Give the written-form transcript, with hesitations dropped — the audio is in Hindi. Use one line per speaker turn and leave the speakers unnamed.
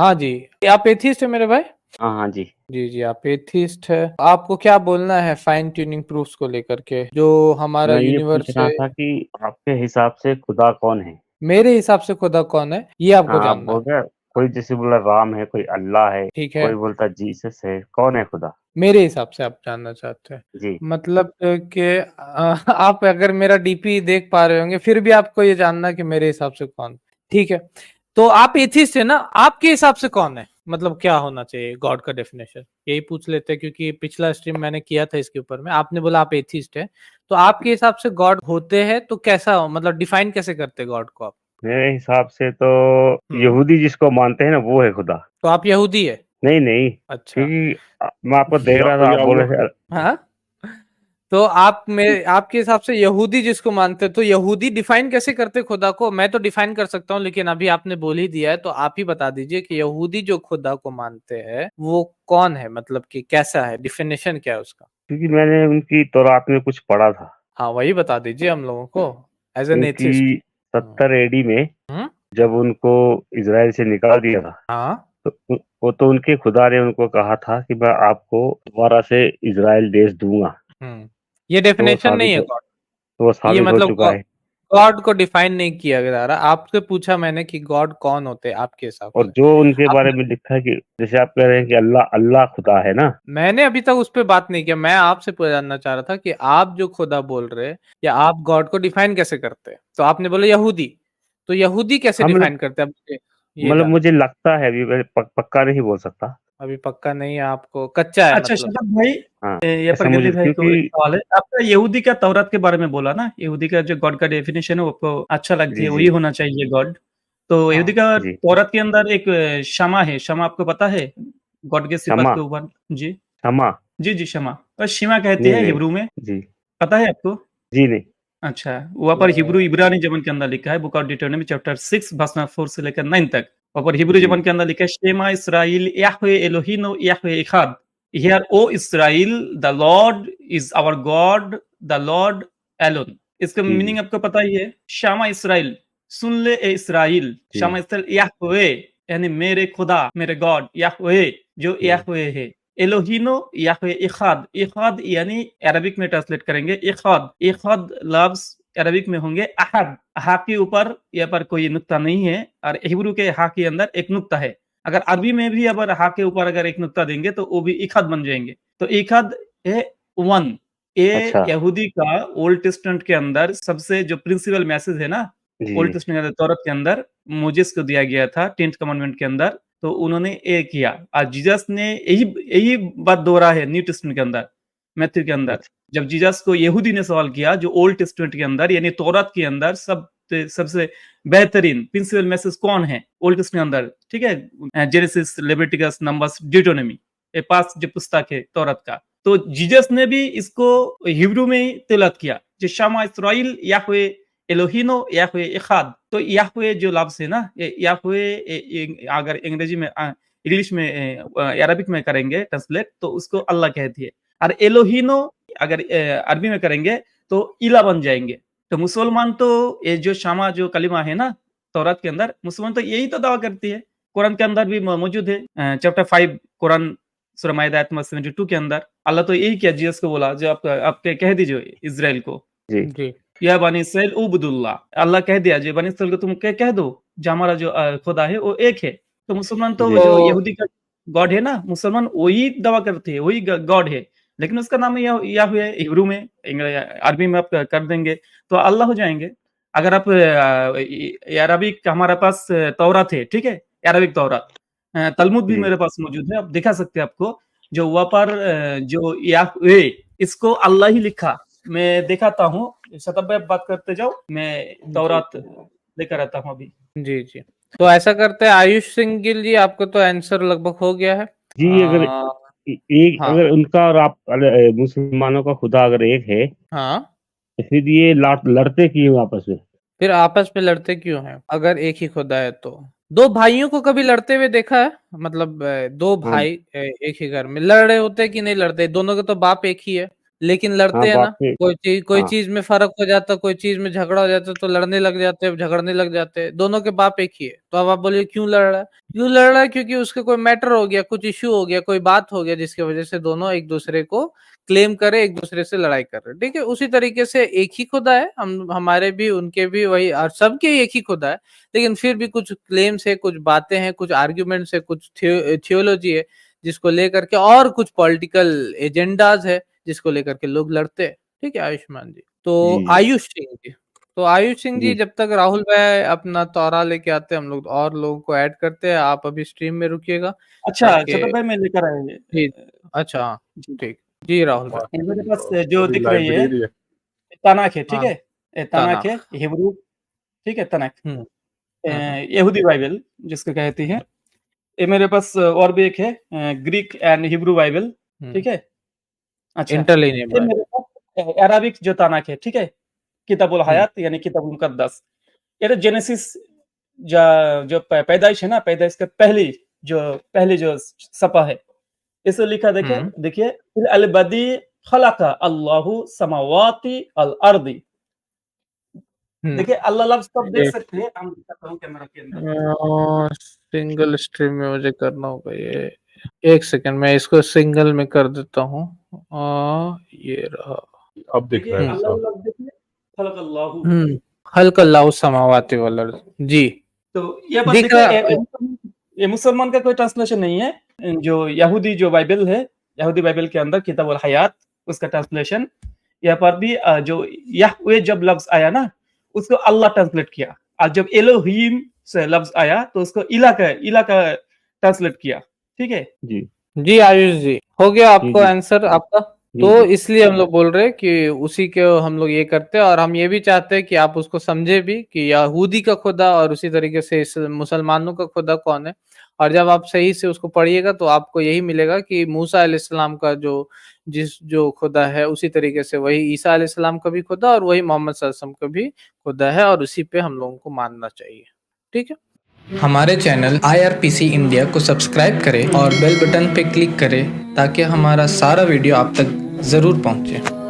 हाँ जी, आप एथिस्ट है मेरे भाई?
हाँ हाँ जी।
जी, जी, आप एथिस्ट है। आपको क्या बोलना है फाइन ट्यूनिंग प्रूफ्स को लेकर के, जो हमारा
मैं ये पूछ
यूनिवर्स
रहा
है?
था कि आपके हिसाब से खुदा कौन है?
मेरे हिसाब से खुदा कौन है, ये आपको
हाँ, आप
जानना है।
बोल रहे, कोई जैसे बोला राम है, कोई अल्लाह है,
ठीक है,
कोई बोलता जीसस है, कौन है खुदा?
मेरे हिसाब से आप जानना चाहते हैं।
जी।
मतलब कि आप अगर मेरा डीपी देख पा रहे होंगे, फिर भी आपको ये जानना है कि मेरे हिसाब से कौन? ठीक है, तो आप एथिस्ट है ना, आपके हिसाब से कौन है? मतलब क्या होना चाहिए गॉड का डेफिनेशन? यही पूछ लेते हैं, क्योंकि पिछला स्ट्रीम मैंने किया था इसके ऊपर में, आपने बोला आप एथिस्ट है, तो आपके हिसाब से गॉड होते हैं तो कैसा हो, मतलब डिफाइन कैसे करते हैं गॉड को आप?
मेरे हिसाब से तो
हम्म,
यहूदी जिसको मानते हैं ना, वो है खुदा।
तो आप यहूदी है?
नहीं नहीं,
अच्छा।
क्योंकि मैं आपको देख
या
रहा था, आप
या
बोल
वो
रहे थे।
हाँ, तो आप मेरे आपके हिसाब से यहूदी जिसको मानते हैं, तो यहूदी डिफाइन कैसे करते खुदा को? मैं तो डिफाइन कर सकता हूँ, लेकिन अभी आपने बोल ही दिया है, तो आप ही बता दीजिए कि यहूदी जो खुदा को मानते हैं वो कौन है, मतलब कि कैसा है, डिफिनेशन क्या है उसका?
क्योंकि मैंने उनकी तौरात में कुछ पढ़ा था।
हाँ, वही बता दीजिए हम लोगों को, एज एन एथिस्ट।
क्योंकि 70 एडी में
हम्म,
जब उनको इजराइल से निकाल दिया था,
हाँ,
तो वो तो उनके खुदा ने उनको कहा था कि मैं आपको दोबारा से इजराइल देश दूंगा।
ये
तो वो
डेफिनेशन नहीं
साबित
है
हो
गॉड।
तो वो
ये
साबित हो
मतलब
चुका है।
गॉड को डिफाइन नहीं किया जा रहा, आपसे पूछा मैंने कि गॉड कौन होते हैं आपके हिसाब
और
से।
जो उनके
आप
बारे में लिखा है कि जैसे आप कह रहे हैं कि अल्लाह अल्लाह खुदा है ना।
मैंने अभी तक उस पे बात नहीं किया, मैं आपसे जानना चाह रहा था कि आप जो खुदा बोल रहे हैं, या आप गॉड को डिफाइन कैसे करते हैं? तो आपने बोला यहूदी, तो यहूदी कैसे
हाँ,
डिफाइन करते हैं? अब मुझे ये
मतलब
जानना।
मुझे लगता है, अभी मैं पक्का नहीं बोल सकता।
अभी पक्का नहीं है आपको, कच्चा है
अच्छा
मतलब।
शफक भाई,
हाँ,
या
ऐसा
प्रगति
मुझे,
भाई को एक
क्योंकि
सवाल है। आपका यहूदी का तौरात के बारे में बोला ना, यहूदी का जो गॉड का डेफिनेशन है वो आपको अच्छा लगती
जी
है, वही
जी
होना चाहिए गॉड। तो यहूदी
हाँ,
का
जी।
तौरात के अंदर एक क्षमा है, क्षमा आपको पता है गॉड के सिफत
क्षमा।
के ऊपर? जी
क्षमा।
जी जी, क्षमा और क्षमा कहते
नहीं
हैं
नहीं।
हिब्रू में,
जी
पता है आपको?
जी नहीं।
अच्छा, वहाँ पर हिब्रू इब्रानी ज़बान के अंदर लिखा है, बुक ऑफ डिटरोनॉमी चैप्टर 6 वर्स 4 से लेकर 9 तक। वहाँ पर हिब्रू
जी
ज़बान के अंदर लिखा है, शेमा इस्राएल याह्वे एलोहीनु याह्वे इखाद। Hear O Israel, the Lord is our God, the Lord alone. इसका
जी
मीनिंग
जी
आपको पता ही है, शामा इस्राएल, सुन ले ए इस्राएल,
जी
शामा इस्राएल याह्वे, यानी मेरे खुदा, मेरे गॉड, याह्वे जो
जी
याह्वे है। एलोहीनो याह्वे इखाद, इखाद यानी अरबिक में ट्रांसलेट करेंगे इखाद, इखाद लफ्ज अरबिक में होंगे अहद। हा के ऊपर यहाँ पर कोई नुक्ता नहीं है, और हिब्रू के हा के अंदर एक नुक्ता है। अगर अरबी में भी अगर हा के ऊपर अगर एक नुक्ता देंगे तो वो भी इखाद बन जाएंगे। तो इखाद है वन। ये
अच्छा।
यहूदी का ओल्ड टेस्टमेंट के अंदर सबसे जो प्रिंसिपल मैसेज है ना,
जी
ओल्ड टेस्टमेंट के अंदर, तौरात के अंदर मोजेस को दिया गया था 10th कमांडमेंट के अंदर। तो उन्होंने ये किया, और जीसस ने यही यही बात दोहरा है न्यू टेस्टमेंट के अंदर, मैथ्यू के अंदर।
अच्छा।
जब जीसस को यहूदी ने सवाल किया, जो ओल्ड टेस्टमेंट के अंदर यानी तौरात के अंदर सबसे बेहतरीन प्रिंसिपल मैसेज कौन है ओल्ड टेस्टमेंट के अंदर, ठीक है, जेनेसिस, लेविटिकस, नंबर्स, ड्यूटोनॉमी, ये 5 जो पुस्तक है तौरात का। तो जीसस ने भी इसको हिब्रू में ही तिलावत किया, जो शमा इस्राइल याह्वे एलोहीनो याह्वे इखाद। तो याह्वे जो लफ्ज है ना, ये याह्वे अगर अंग्रेजी में इंग्लिश में अरबिक में करेंगे ट्रांसलेट तो उसको अल्लाह कहती है। और एलोहीनो अगर अरबी में करेंगे तो इला बन जाएंगे। तो मुसलमान तो ये जो शामा जो कलिमा है ना तौरात के अंदर, मुसलमान तो यही तो दावा करती है। कुरान के अंदर भी मौजूद है, चैप्टर 5 कुरान सूरह माइदा आयत नंबर 72 के अंदर अल्लाह तो यही किया जीसस को बोला, जो आप कह दीजिए इज़राइल को,
जी
जी,
या बनी इसराइल उबुदुल्लाह। अल्लाह कह दिया जो बनी इसराइल को तुम कह दो जो हमारा जो खुदा है वो एक है। तो मुसलमान तो वो
जी
जो
तो
यहूदी का गॉड है ना, मुसलमान वही दावा करते हैं, वही गॉड है, लेकिन उसका नाम है याहवे हिब्रू में, अरबी में आप कर देंगे तो अल्लाह हो जाएंगे। अगर आप अरबिक हमारे पास तौरात है, ठीक है, अरबिक तौरात, तलमुद भी
जी।
मेरे पास मौजूद है, आप दिखा सकते हैं आपको, जो वहाँ पर जो याहवे इसको अल्लाह ही लिखा, मैं दिखाता हूँ। शतब भाई आप बात करते जाओ, मैं
जी,
तौरात लेकर आता हूँ अभी।
जी, जी, तो ऐसा करते हैं आयुष सिंह गिल जी, आपको तो आंसर लगभग हो गया है।
जी, अगर
आ,
एक,
हाँ,
अगर उनका और आप मुसलमानों का खुदा अगर एक है,
हाँ,
तो फिर ये लड़ते क्यों आपस में?
फिर आपस में लड़ते क्यों हैं अगर एक ही खुदा है तो? दो भाइयों को कभी लड़ते हुए देखा है? मतलब दो
हाँ।
भाई एक ही घर में लड़ रहे होते हैं कि नहीं लड़ते? दोनों के तो बाप एक ही है। लेकिन लड़ते
हाँ,
हैं ना,
बात में
कोई
हाँ,
चीज में फर्क हो जाता, कोई चीज में झगड़ा हो जाता तो लड़ने लग जाते हैं, झगड़ने लग जाते हैं। दोनों के बाप एक ही है, तो अब आप बोलिए क्यों लड़ रहा है? क्यों लड़ रहा है? क्योंकि उसके कोई मैटर हो गया, कुछ इश्यू हो गया, कोई बात हो गया जिसकी वजह से दोनों एक दूसरे को क्लेम करे, एक दूसरे से लड़ाई कर रहे हैं। ठीक है, उसी तरीके से एक ही खुदा है, हम हमारे भी उनके भी वही, और सबके एक ही खुदा है, लेकिन फिर भी कुछ क्लेम्स है, कुछ बातें हैं, कुछ आर्ग्यूमेंट्स है, कुछ थियोलॉजी है जिसको लेकर के, और कुछ पॉलिटिकल एजेंडाज है जिसको लेकर के लोग लड़ते हैं। ठीक है आयुष्मान जी। तो
जी,
आयुष सिंह जी,
जी।
जब तक राहुल भाई अपना तौरा लेके आते हैं, हम लोग और लोगों को ऐड करते हैं। आप अभी स्ट्रीम में रुकिएगा
अच्छा
ताकि
छोटा भाई मैं लेकर आए
जी, अच्छा हाँ,
जी
ठीक। जी राहुल भाई।
ये मेरे पास जो
पूरी
दिख रही है
लाइब्रेरी है।
तनाक है, ठीक
हाँ,
है, ये तनाक है,
तनाख।
हिब्रू, ठीक है, तनाक,
हुँ, हुँ।
यहूदी बाइबल जिसको कहती है। ये मेरे पास और भी एक है ग्रीक एंड हिब्रू बाइबल,
हुँ,
ठीक है। अच्छा,
इंटरलिनियर
ये
बाइबल।
मेरे पास अराबिक जो तनाक है, ठीक है, किताबुल
हुँ,
हयात यानी किताबुल मुकद्दस। ये तो जेनेसिस जो पैदाइश है ना, पैदाइश का पहली जो सफ़ा है, इसमें लिखा
हुँ,
देखिए फिल अलबदी खलका अल्लाहु समावाति अल अर्दी।
हुँ।
देखिए अल्लाह लफ्ज़ कब देख
एक
सकते हैं, हम दिखाता हूँ कैमरा के अंदर।
सिंगल स्ट्रीम में मुझे करना होगा ये। 1 सेकंड मैं इसको सिंगल में कर देता हूँ। ये रहा।
अब दिख
देखिए
रहा है
हुँ,
अल्लाह
साफ।
लफ्ज़ देखिए खलकल्लाहु।
हुँ। खल्क़ल्लाहु समावाति वल अर्ज़। जी,
तो ये बात
दिख
देखिए
रहा।
ये मुसलमान का कोई ट्रांसलेशन नहीं है। जो यहूदी जो बाइबल है, यहूदी बाइबल के अंदर किताबुल हयात उसका ट्रांसलेशन यहाँ पर भी जो याहवे जब लफ्ज़ आया ना, उसको अल्लाह ट्रांसलेट किया। और जब एलोहीम से लफ्ज़ आया तो उसको इला का ट्रांसलेट किया। ठीक है?
जी,
जी आयुष जी, हो गया
जी,
आपको
जी,
आंसर आपका?
जी,
तो
जी,
इसलिए हम लोग बोल रहे हैं कि उसी को हम लोग ये करते हैं, और हम ये भी चाहते हैं कि आप उसको समझे भी कि यहूदी का खुदा और उसी तरीके से इस मुसलमानों का खुदा कौन है। और जब आप सही से उसको पढ़िएगा तो आपको यही मिलेगा कि मूसा अलैहिस्सलाम का जो खुदा है, उसी तरीके से वही ईसा अलैहिस्सलाम का भी खुदा और वही मोहम्मद सल्लल्लाहु अलैहि वसल्लम का भी खुदा है, और उसी पे हम लोगों को मानना चाहिए। ठीक है? हमारे चैनल IRPC इंडिया को सब्सक्राइब करें और बेल बटन पे क्लिक करें ताकि हमारा सारा वीडियो आप तक ज़रूर पहुंचे।